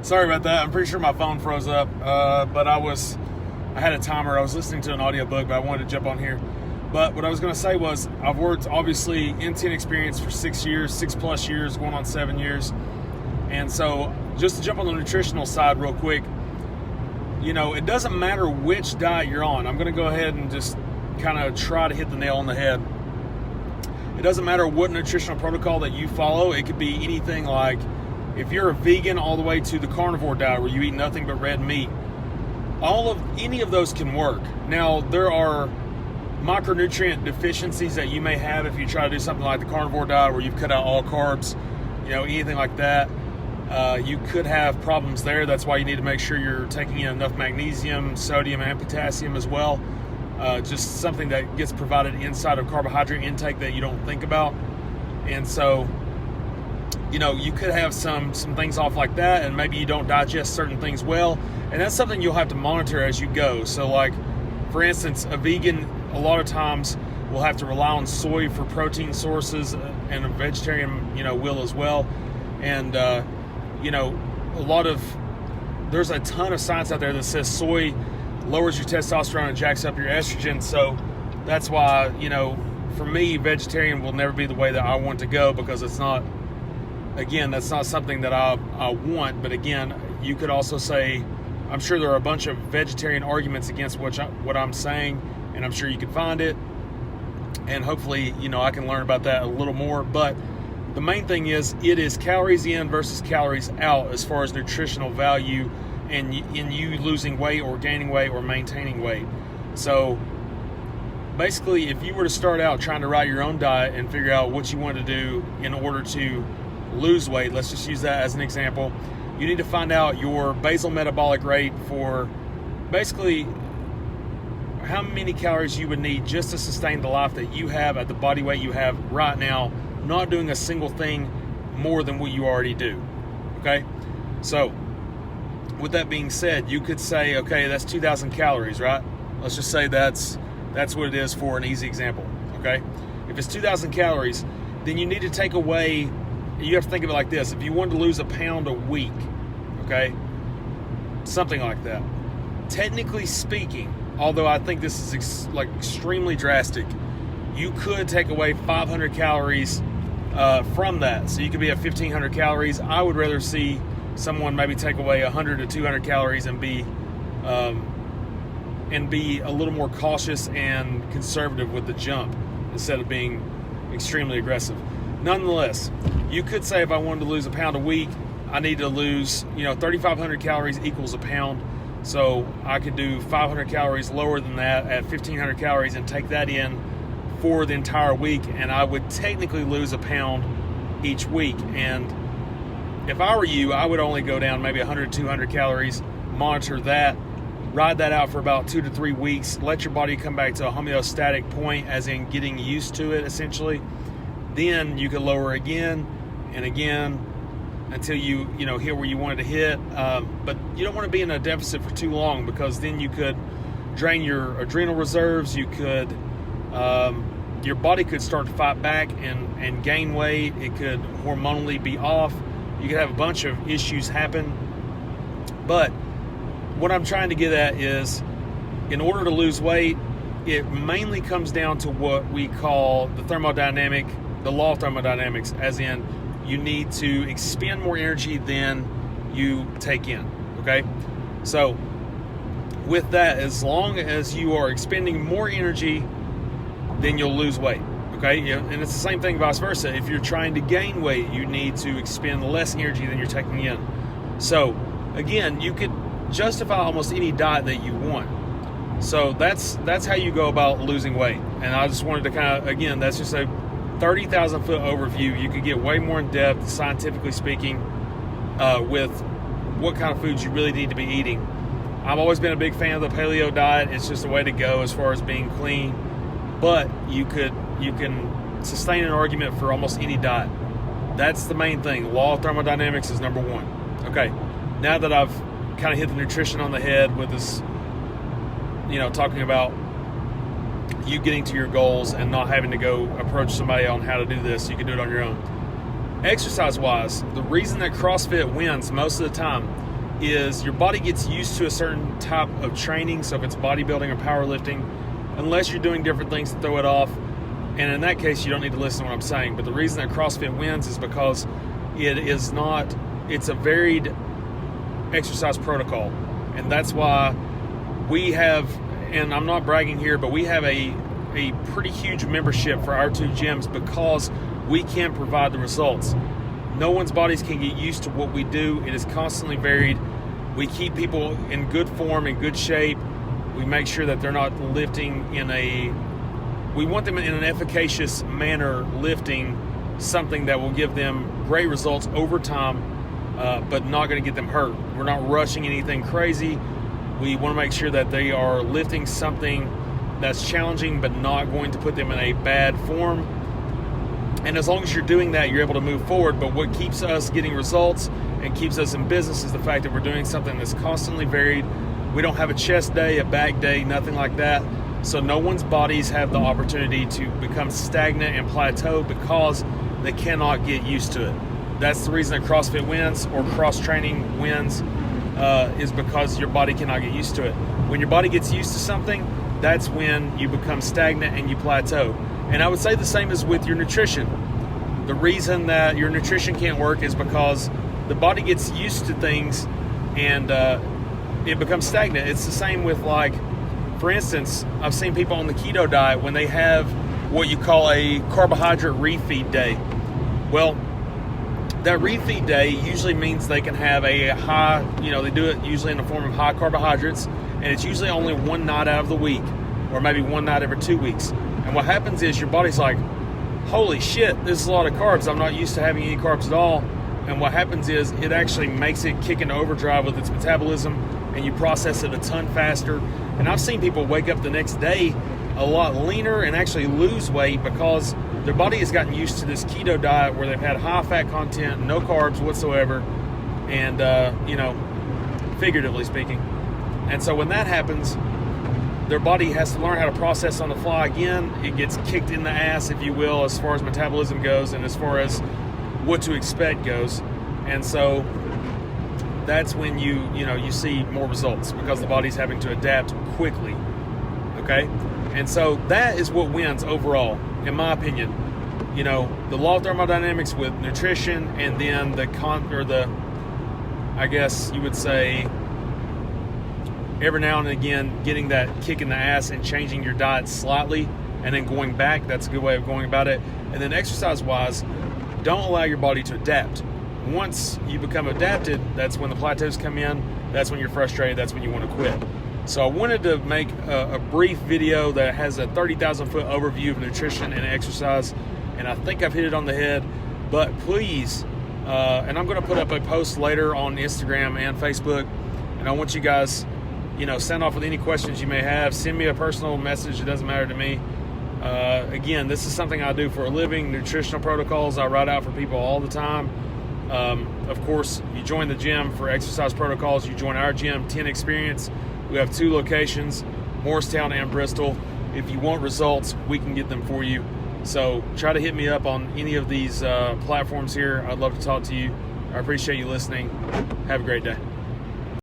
Sorry about that. I'm pretty sure my phone froze up, but I had a timer. I was listening to an audiobook, but I wanted to jump on here. But what I was going to say was I've worked, obviously, in-10 experience for 6 years, 6+ years, going on 7 years. And so just to jump on the nutritional side real quick, it doesn't matter which diet you're on. I'm going to go ahead and just kind of try to hit the nail on the head. It doesn't matter what nutritional protocol that you follow. It could be anything like if you're a vegan all the way to the carnivore diet where you eat nothing but red meat. Any of those can work. Now, there are micronutrient deficiencies that you may have if you try to do something like the carnivore diet where you've cut out all carbs, anything like that. You could have problems there. That's why you need to make sure you're taking in enough magnesium, sodium, and potassium as well. Just something that gets provided inside of carbohydrate intake that you don't think about. And so, you could have some things off like that, and maybe you don't digest certain things well. And that's something you'll have to monitor as you go. So like, for instance, a vegan, a lot of times will have to rely on soy for protein sources, and a vegetarian, will as well. And, there's a ton of science out there that says soy lowers your testosterone and jacks up your estrogen. So that's why, for me, vegetarian will never be the way that I want to go, because it's not, again, that's not something that I want. But again, you could also say, I'm sure there are a bunch of vegetarian arguments against what I'm saying, and I'm sure you can find it. And hopefully, I can learn about that a little more. But the main thing is, it is calories in versus calories out as far as nutritional value and in you losing weight or gaining weight or maintaining weight. So basically, if you were to start out trying to write your own diet and figure out what you want to do in order to lose weight, let's just use that as an example. You need to find out your basal metabolic rate for basically how many calories you would need just to sustain the life that you have at the body weight you have right now, not doing a single thing more than what you already do. Okay? So, with that being said, you could say, okay, that's 2,000 calories, right? Let's just say that's what it is for an easy example. Okay? If it's 2,000 calories, then you need to take away, you have to think of it like this. If you wanted to lose a pound a week, okay, something like that. Technically speaking, although I think this is extremely drastic, you could take away 500 calories from that. So you could be at 1,500 calories. I would rather see someone maybe take away 100 to 200 calories and be a little more cautious and conservative with the jump instead of being extremely aggressive. Nonetheless, you could say if I wanted to lose a pound a week, I need to lose, 3,500 calories equals a pound. So I could do 500 calories lower than that at 1,500 calories and take that in for the entire week, and I would technically lose a pound each week. And if I were you, I would only go down maybe 100, 200 calories, monitor that, ride that out for about 2 to 3 weeks, let your body come back to a homeostatic point, as in getting used to it, essentially. Then you could lower again and again until you hit where you wanted to hit. But you don't want to be in a deficit for too long, because then you could drain your adrenal reserves. You could, your body could start to fight back and gain weight. It could hormonally be off. You could have a bunch of issues happen. But what I'm trying to get at is, in order to lose weight, it mainly comes down to what we call the law of thermodynamics, as in you need to expend more energy than you take in, okay? So with that, as long as you are expending more energy, then you'll lose weight, okay? And it's the same thing vice versa. If you're trying to gain weight, you need to expend less energy than you're taking in. So again, you could justify almost any diet that you want. So that's how you go about losing weight. And I just wanted to kind of, again, that's just a 30,000 foot overview. You could get way more in depth, scientifically speaking, with what kind of foods you really need to be eating. I've always been a big fan of the paleo diet. It's just a way to go as far as being clean. But you can sustain an argument for almost any diet. That's the main thing. Law of thermodynamics is number one. Okay, now that I've kind of hit the nutrition on the head with this, talking about you getting to your goals and not having to go approach somebody on how to do this, you can do it on your own. Exercise-wise, the reason that CrossFit wins most of the time is your body gets used to a certain type of training. So if it's bodybuilding or powerlifting, unless you're doing different things to throw it off, and in that case, you don't need to listen to what I'm saying. But the reason that CrossFit wins is because it's a varied exercise protocol. And that's why we have, and I'm not bragging here, but we have a pretty huge membership for our 2 gyms because we can provide the results. No one's bodies can get used to what we do. It is constantly varied. We keep people in good form, in good shape. We make sure that they're not lifting we want them in an efficacious manner, lifting something that will give them great results over time, but not going to get them hurt. We're not rushing anything crazy. We want to make sure that they are lifting something that's challenging, but not going to put them in a bad form. And as long as you're doing that, you're able to move forward. But what keeps us getting results and keeps us in business is the fact that we're doing something that's constantly varied. We don't have a chest day, a back day, nothing like that. So no one's bodies have the opportunity to become stagnant and plateau because they cannot get used to it. That's the reason that CrossFit wins or cross-training wins, is because your body cannot get used to it. When your body gets used to something, that's when you become stagnant and you plateau. And I would say the same as with your nutrition. The reason that your nutrition can't work is because the body gets used to things and it becomes stagnant. It's the same with, like, for instance, I've seen people on the keto diet when they have what you call a carbohydrate refeed day. Well, that refeed day usually means they can have a high, they do it usually in the form of high carbohydrates, and it's usually only one night out of the week, or maybe one night every 2 weeks. And what happens is your body's like, holy shit, this is a lot of carbs. I'm not used to having any carbs at all. And what happens is it actually makes it kick into overdrive with its metabolism, and you process it a ton faster. And I've seen people wake up the next day a lot leaner and actually lose weight because their body has gotten used to this keto diet where they've had high fat content, no carbs whatsoever, and, figuratively speaking. And so when that happens, their body has to learn how to process on the fly again. It gets kicked in the ass, if you will, as far as metabolism goes and as far as what to expect goes. And so that's when you see more results because the body's having to adapt quickly. Okay? And so that is what wins overall, in my opinion. The law of thermodynamics with nutrition, and then I guess you would say, every now and again getting that kick in the ass and changing your diet slightly and then going back. That's a good way of going about it. And then exercise-wise, don't allow your body to adapt. Once you become adapted, that's when the plateaus come in. That's when you're frustrated. That's when you want to quit. So I wanted to make a brief video that has a 30,000-foot overview of nutrition and exercise, and I think I've hit it on the head. But please, and I'm going to put up a post later on Instagram and Facebook, and I want you guys, send off with any questions you may have. Send me a personal message. It doesn't matter to me. Again, this is something I do for a living, nutritional protocols. I write out for people all the time. Of course, you join the gym for exercise protocols. You join our gym, 10 Experience. We have 2 locations, Morristown and Bristol. If you want results, we can get them for you. So try to hit me up on any of these platforms here. I'd love to talk to you. I appreciate you listening. Have a great day.